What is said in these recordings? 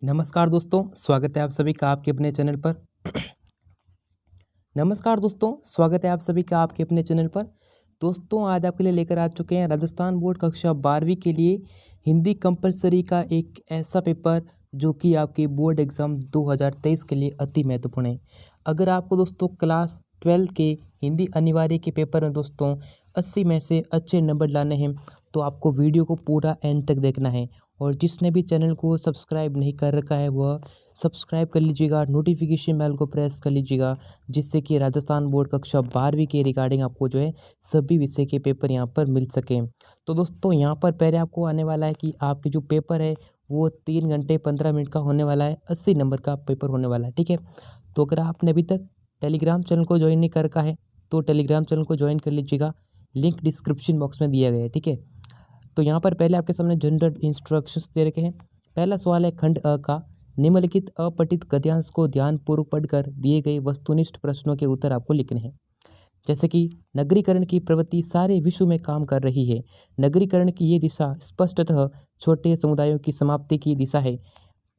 नमस्कार दोस्तों, स्वागत है आप सभी का आपके अपने चैनल पर। नमस्कार दोस्तों, स्वागत है आप सभी का आपके अपने चैनल पर। दोस्तों, आज आपके लिए लेकर आ चुके हैं राजस्थान बोर्ड कक्षा 12वीं के लिए हिंदी कंपलसरी का एक ऐसा पेपर जो कि आपके बोर्ड एग्ज़ाम 2023 के लिए अति महत्वपूर्ण है। अगर आपको दोस्तों क्लास 12 के हिंदी अनिवार्य के पेपर में दोस्तों 80 में से अच्छे नंबर लाने हैं तो आपको वीडियो को पूरा एंड तक देखना है। और जिसने भी चैनल को सब्सक्राइब नहीं कर रखा है वह सब्सक्राइब कर लीजिएगा, नोटिफिकेशन बेल को प्रेस कर लीजिएगा, जिससे कि राजस्थान बोर्ड कक्षा 12वीं के रिगार्डिंग आपको जो है सभी विषय के पेपर यहाँ पर मिल सकें। तो दोस्तों, यहाँ पर पहले आपको आने वाला है कि आपके जो पेपर है वो 3 घंटे 15 मिनट का होने वाला है, 80 नंबर का पेपर होने वाला है, ठीक है। तो अगर आपने अभी तक टेलीग्राम चैनल को ज्वाइन नहीं कर रखा है तो टेलीग्राम चैनल को ज्वाइन कर लीजिएगा, लिंक डिस्क्रिप्शन बॉक्स में दिया गया है, ठीक है। तो यहाँ पर पहले आपके सामने जनरल इंस्ट्रक्शंस दे रखे हैं। पहला सवाल है, खंड अ का निम्नलिखित अपठित गद्यांश को ध्यानपूर्वक पढ़कर दिए गए वस्तुनिष्ठ प्रश्नों के उत्तर आपको लिखने हैं। जैसे कि नगरीकरण की प्रवृत्ति सारे विश्व में काम कर रही है। नगरीकरण की ये दिशा स्पष्टतः छोटे समुदायों की समाप्ति की दिशा है।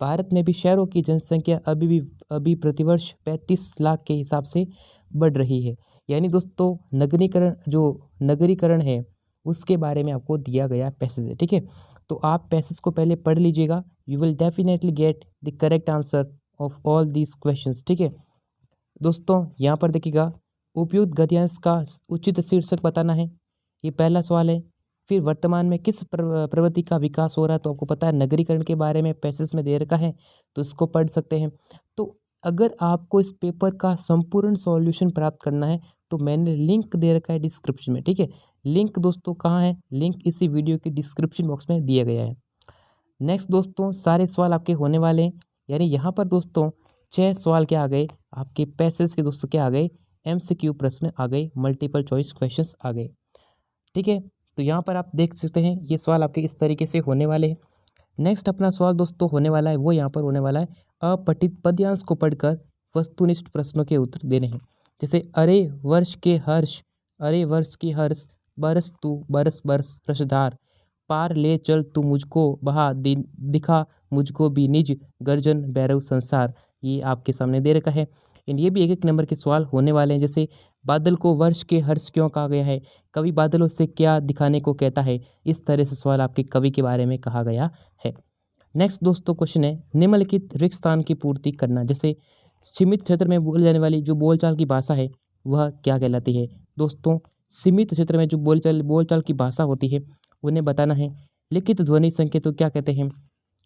भारत में भी शहरों की जनसंख्या अभी प्रतिवर्ष 35 लाख के हिसाब से बढ़ रही है। यानी दोस्तों, नगरीकरण है उसके बारे में आपको दिया गया पैसेज है, ठीक है। तो आप पैसेज को पहले पढ़ लीजिएगा, you will definitely get the correct answer of all these questions, ठीक है। दोस्तों, यहाँ पर देखिएगा, उपयुक्त गद्यांश का उचित शीर्षक बताना है, ये पहला सवाल है। फिर वर्तमान में किस प्रवृत्ति का विकास हो रहा है, तो आपको पता है नगरीकरण के बारे में पैसेज में दे रखा है, तो इसको पढ़ सकते हैं। तो अगर आपको इस पेपर का संपूर्ण सॉल्यूशन प्राप्त करना है तो मैंने लिंक दे रखा है डिस्क्रिप्शन में, ठीक है। लिंक दोस्तों कहाँ है? लिंक इसी वीडियो के डिस्क्रिप्शन बॉक्स में दिया गया है। नेक्स्ट दोस्तों, सारे सवाल आपके होने वाले हैं, यानी यहाँ पर दोस्तों 6 सवाल क्या आ गए आपके पैसेज के, दोस्तों क्या आ गए, MCQ प्रश्न आ गए, मल्टीपल चॉइस क्वेश्चंस आ गए, ठीक है। तो यहाँ पर आप देख सकते हैं ये सवाल आपके इस तरीके से होने वाले हैं। नेक्स्ट अपना सवाल दोस्तों होने वाला है, वो यहाँ पर होने वाला है, अपठित पद्यांश को पढ़कर वस्तुनिष्ठ प्रश्नों के उत्तर देने हैं। जैसे अरे वर्ष की हर्ष, बरस तू बरस बरस रसधार, पार ले चल तू मुझको बहा दिखा मुझको भी निज गर्जन भैरव संसार। ये आपके सामने दे रखा है। एंड ये भी एक एक नंबर के सवाल होने वाले हैं। जैसे बादल को वर्ष के हर्ष क्यों कहा गया है, कवि बादलों से क्या दिखाने को कहता है, इस तरह से सवाल आपके कवि के बारे में कहा गया है। नेक्स्ट दोस्तों क्वेश्चन है, निम्नलिखित रिक्त स्थान की पूर्ति करना। जैसे सीमित क्षेत्र में बोली जाने वाली जो बोलचाल की भाषा है वह क्या कहलाती है। दोस्तों, सीमित क्षेत्र में जो बोलचाल की भाषा होती है उन्हें बताना है। लिखित ध्वनि संकेत क्या कहते हैं,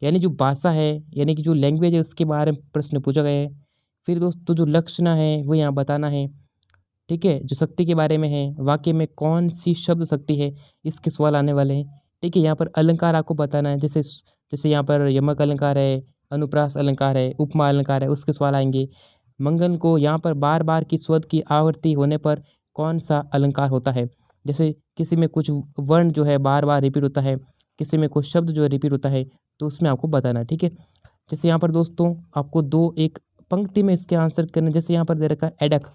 यानी जो भाषा है यानी कि जो लैंग्वेज है उसके बारे में प्रश्न पूछा गया है। फिर दोस्तों जो लक्षण है वो यहाँ बताना है, ठीक है। जो शक्ति के बारे में है, वाक्य में कौन सी शब्द शक्ति है, इसके सवाल आने वाले हैं, ठीक है। यहाँ पर अलंकार आपको बताना है, जैसे जैसे यहाँ पर यमक अलंकार है, अनुप्रास अलंकार है, उपमा अलंकार है, उसके सवाल आएंगे। मंगन को यहाँ पर बार बार की स्वर की आवृत्ति होने पर कौन सा अलंकार होता है। जैसे किसी में कुछ वर्ण जो है बार बार रिपीट होता है, किसी में कुछ शब्द जो है रिपीट होता है, तो उसमें आपको बताना है, ठीक है। जैसे यहाँ पर दोस्तों आपको दो एक पंक्ति में इसके आंसर करने, जैसे यहाँ पर दे रखा है एडक,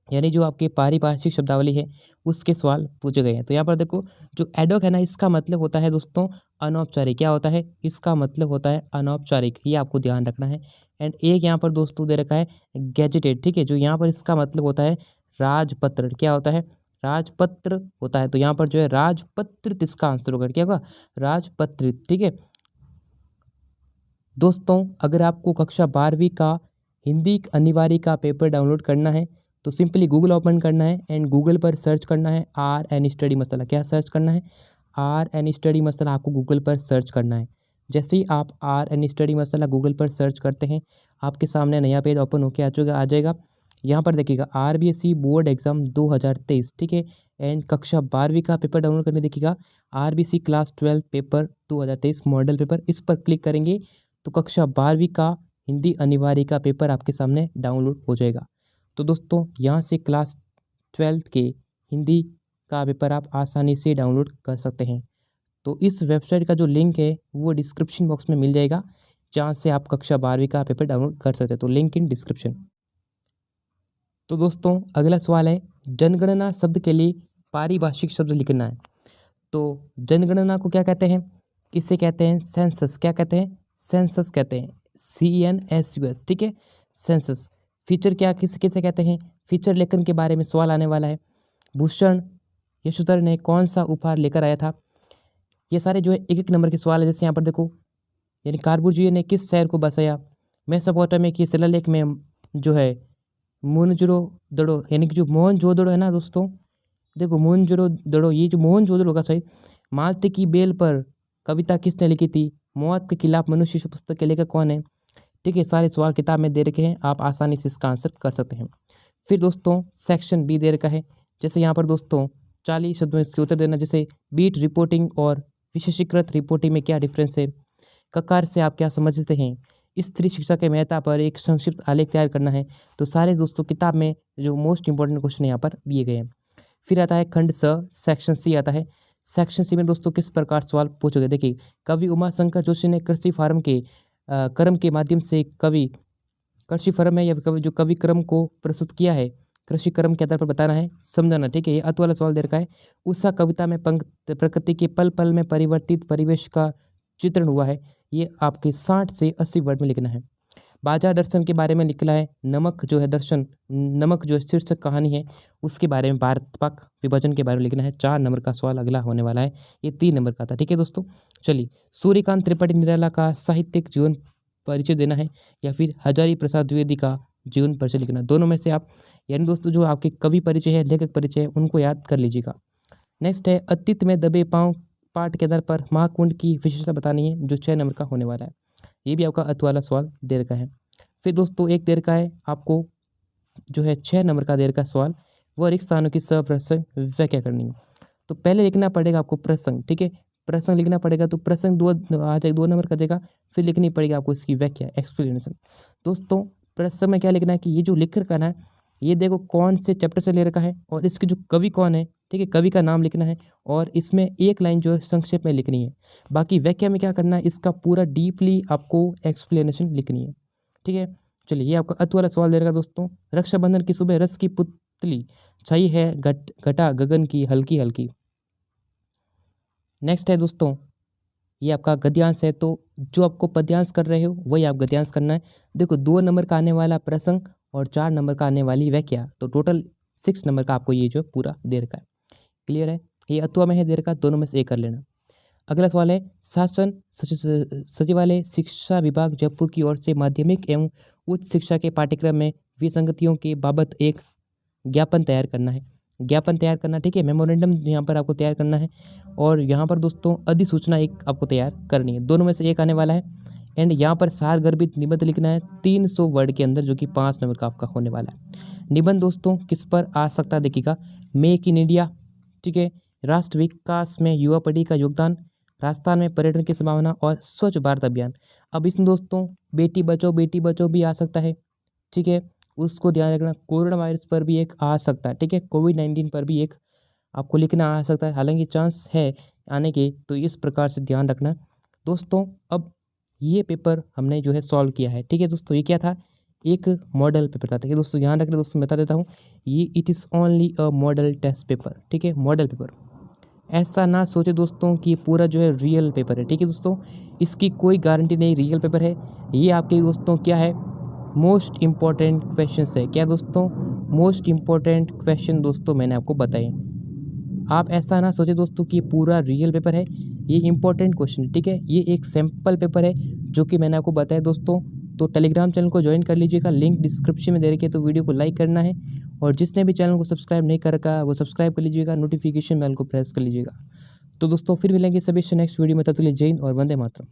यानी जो आपके पारिभाषिक शब्दावली है उसके सवाल पूछे गए हैं। तो यहाँ पर देखो, जो एडॉक है ना, इसका मतलब होता है दोस्तों अनौपचारिक। क्या होता है? इसका मतलब होता है अनौपचारिक, ये आपको ध्यान रखना है। एंड एक यहाँ पर दोस्तों दे रखा है गैजेटेड, ठीक है, जो यहाँ पर इसका मतलब होता है राजपत्र। क्या होता है? राजपत्र होता है। तो यहाँ पर जो है राजपत्रित इसका आंसर होगा, क्या होगा? राजपत्रित, ठीक है। दोस्तों, अगर आपको कक्षा 12वीं का हिंदी अनिवार्य का पेपर डाउनलोड करना है तो सिंपली गूगल ओपन करना है एंड गूगल पर सर्च करना है RN स्टडी मसाला। क्या सर्च करना है? RN स्टडी मसाला आपको गूगल पर सर्च करना है। जैसे ही आप RN स्टडी मसाला गूगल पर सर्च करते हैं आपके सामने नया पेज ओपन होकर आ जाएगा। यहाँ पर देखिएगा RBSE बोर्ड एग्ज़ाम 2023, ठीक है। एंड कक्षा 12वीं का पेपर डाउनलोड करने देखिएगा RBC class 12 paper 2023 model paper, इस पर क्लिक करेंगे तो कक्षा 12वीं का हिंदी अनिवार्य का पेपर आपके सामने डाउनलोड हो जाएगा। तो दोस्तों, यहाँ से क्लास 12 के हिंदी का पेपर आप आसानी से डाउनलोड कर सकते हैं। तो इस वेबसाइट का जो लिंक है वो डिस्क्रिप्शन बॉक्स में मिल जाएगा, जहाँ से आप कक्षा 12वीं का पेपर डाउनलोड कर सकते हैं। तो लिंक इन डिस्क्रिप्शन। तो दोस्तों, अगला सवाल है, जनगणना शब्द के लिए पारिभाषिक शब्द लिखना है। तो जनगणना को क्या कहते हैं? इसे कहते हैं सेंसस। क्या कहते हैं? सेंसस कहते हैं, CNSUS, ठीक है, सेंसस। फीचर क्या किसे किसे कहते हैं, फीचर लेखन के बारे में सवाल आने वाला है। भूषण यशोधर ने कौन सा उपहार लेकर आया था, ये सारे जो है एक एक नंबर के सवाल है। जैसे यहाँ पर देखो, यानी कार्बुजियो ने किस शहर को बसाया, मेसोपोटामिया के शिलालेख में जो है मोहनजोदड़ो, यानी कि जो मोहनजोदड़ो है ना दोस्तों, देखो मोहनजोदड़ो, ये जो मोहनजोदड़ो का सही, मालती की बेल पर कविता किसने लिखी थी, मौत के खिलाफ मनुष्य पुस्तक के लेखक कौन है, ठीक है। सारे सवाल किताब में दे रखे हैं, आप आसानी से इसका आंसर कर सकते हैं। फिर दोस्तों सेक्शन बी दे रखा है। जैसे यहाँ पर दोस्तों 40 शब्दों में इसके उत्तर देना। जैसे बीट रिपोर्टिंग और विशेषीकृत रिपोर्टिंग में क्या डिफरेंस है, ककार से आप क्या समझते हैं, स्त्री शिक्षा के महत्ता पर एक संक्षिप्त आलेख तैयार करना है। तो सारे दोस्तों किताब में जो मोस्ट इंपॉर्टेंट क्वेश्चन यहाँ पर दिए गए हैं। फिर आता है खंड स, सेक्शन सी आता है। सेक्शन सी में दोस्तों किस प्रकार सवाल पूछोगे, देखिए कवि उमाशंकर जोशी ने कृषि फार्म के क्रम के माध्यम से कृषि फर्म है या कवि जो कवि क्रम को प्रस्तुत किया है, कृषि क्रम के आधार पर बताना है, समझाना, ठीक है। ये अत वाला सवाल दे रखा है। उषा कविता में प्रकृति के पल पल में परिवर्तित परिवेश का चित्रण हुआ है, ये आपके 60 से 80 वर्ड में लिखना है। बाजार दर्शन के बारे में लिखना है। नमक जो है दर्शन, नमक जो शीर्षक कहानी है उसके बारे में, भारत पाक विभाजन के बारे में लिखना है। 4 नंबर का सवाल अगला होने वाला है, ये 3 नंबर का था, ठीक है दोस्तों। चलिए, सूर्यकांत त्रिपाठी निराला का साहित्यिक जीवन परिचय देना है या फिर हजारी प्रसाद द्विवेदी का जीवन परिचय लिखना, दोनों में से आप, यानी दोस्तों जो आपके कवि परिचय है, लेखक परिचय है, उनको याद कर लीजिएगा। नेक्स्ट है अतीत में दबे पाँव पाठ के आधार पर महाकुंड की विशेषता बतानी है, जो 6 नंबर का होने वाला है। ये भी आपका अत वाला सवाल दे रखा है। फिर दोस्तों एक दे रखा है आपको जो है 6 नंबर का दे रखा सवाल, वह रिक्त स्थानों की सप्रसंग व्याख्या करनी है। तो पहले लिखना पड़ेगा आपको प्रसंग, ठीक है, प्रसंग लिखना पड़ेगा। तो प्रसंग 2 आ जाएगा, 2 नंबर का देगा। फिर लिखनी पड़ेगी आपको इसकी व्याख्या, एक्सप्लेनेशन। दोस्तों प्रसंग में क्या लिखना है कि ये जो लिख रखा है, ये देखो कौन से चैप्टर से ले रखा है और इसके जो कवि कौन है, ठीक है, कवि का नाम लिखना है और इसमें एक लाइन जो है संक्षेप में लिखनी है। बाकी व्याख्या में क्या करना है, इसका पूरा डीपली आपको एक्सप्लेनेशन लिखनी है, ठीक है। चलिए, ये आपका अत वाला सवाल दे रखा दोस्तों। रक्षाबंधन की सुबह रस की पुतली छाई है घटा गगन की हल्की हल्की। नेक्स्ट है दोस्तों, ये आपका गद्यांश है। तो जो आपको पद्यांश कर रहे हो वही आप गद्यांश करना है। देखो 2 नंबर का आने वाला प्रसंग और 4 नंबर का आने वाली व्याख्या, तो टोटल 6 नंबर का आपको ये जो पूरा दे रखा है। क्लियर है, ये अत्वा में है दे रखा, दोनों में से एक कर लेना। अगला सवाल है, शासन सचिवालय शिक्षा विभाग जयपुर की ओर से माध्यमिक एवं उच्च शिक्षा के पाठ्यक्रम में विसंगतियों के बाबत एक ज्ञापन तैयार करना है। ज्ञापन तैयार करना, ठीक है, मेमोरेंडम यहाँ पर आपको तैयार करना है। और यहाँ पर दोस्तों अधिसूचना एक आपको तैयार करनी है, दोनों में से एक आने वाला है। एंड यहाँ पर सारगर्भित निबंध लिखना है 300 वर्ड के अंदर, जो कि 5 नंबर का आपका होने वाला है। निबंध दोस्तों किस पर आ सकता है, देखिएगा, मेक इन इंडिया, ठीक है, राष्ट्र विकास में युवा पीढ़ी का योगदान, राजस्थान में पर्यटन की संभावना और स्वच्छ भारत अभियान। अब इसमें दोस्तों बेटी बचाओ भी आ सकता है, ठीक है, उसको ध्यान रखना। कोरोना वायरस पर भी एक आ सकता है, ठीक है, कोविड-19 पर भी एक आपको लिखना आ सकता है, हालांकि चांस है आने के, तो इस प्रकार से ध्यान रखना दोस्तों। अब ये पेपर हमने जो है सॉल्व किया है, ठीक है दोस्तों। ये क्या था, एक मॉडल पेपर था, ठीक है दोस्तों, ध्यान रखना दोस्तों, बता देता हूँ, ये it is only a model test paper, ठीक है, मॉडल पेपर। ऐसा ना सोचे दोस्तों कि ये पूरा जो है रियल पेपर है, ठीक है दोस्तों, इसकी कोई गारंटी नहीं रियल पेपर है। ये आपके दोस्तों क्या है, मोस्ट इम्पॉर्टेंट क्वेश्चन है। क्या दोस्तों, मोस्ट इम्पॉर्टेंट क्वेश्चन दोस्तों मैंने आपको बताए। आप ऐसा ना सोचे दोस्तों कि ये पूरा रियल पेपर है, ये इंपॉर्टेंट क्वेश्चन है, ठीक है, ये एक सैम्पल पेपर है जो कि मैंने आपको बताया दोस्तों। तो टेलीग्राम चैनल को ज्वाइन कर लीजिएगा, लिंक डिस्क्रिप्शन में दे रखी है, तो वीडियो को लाइक करना है और जिसने भी चैनल को सब्सक्राइब नहीं कर रखा वो सब्सक्राइब कर लीजिएगा, नोटिफिकेशन बेल को प्रेस कर लीजिएगा। तो दोस्तों फिर मिलेंगे सभी नेक्स्ट वीडियो में, तब तक के लिए जय हिंद और वंदे मातरम।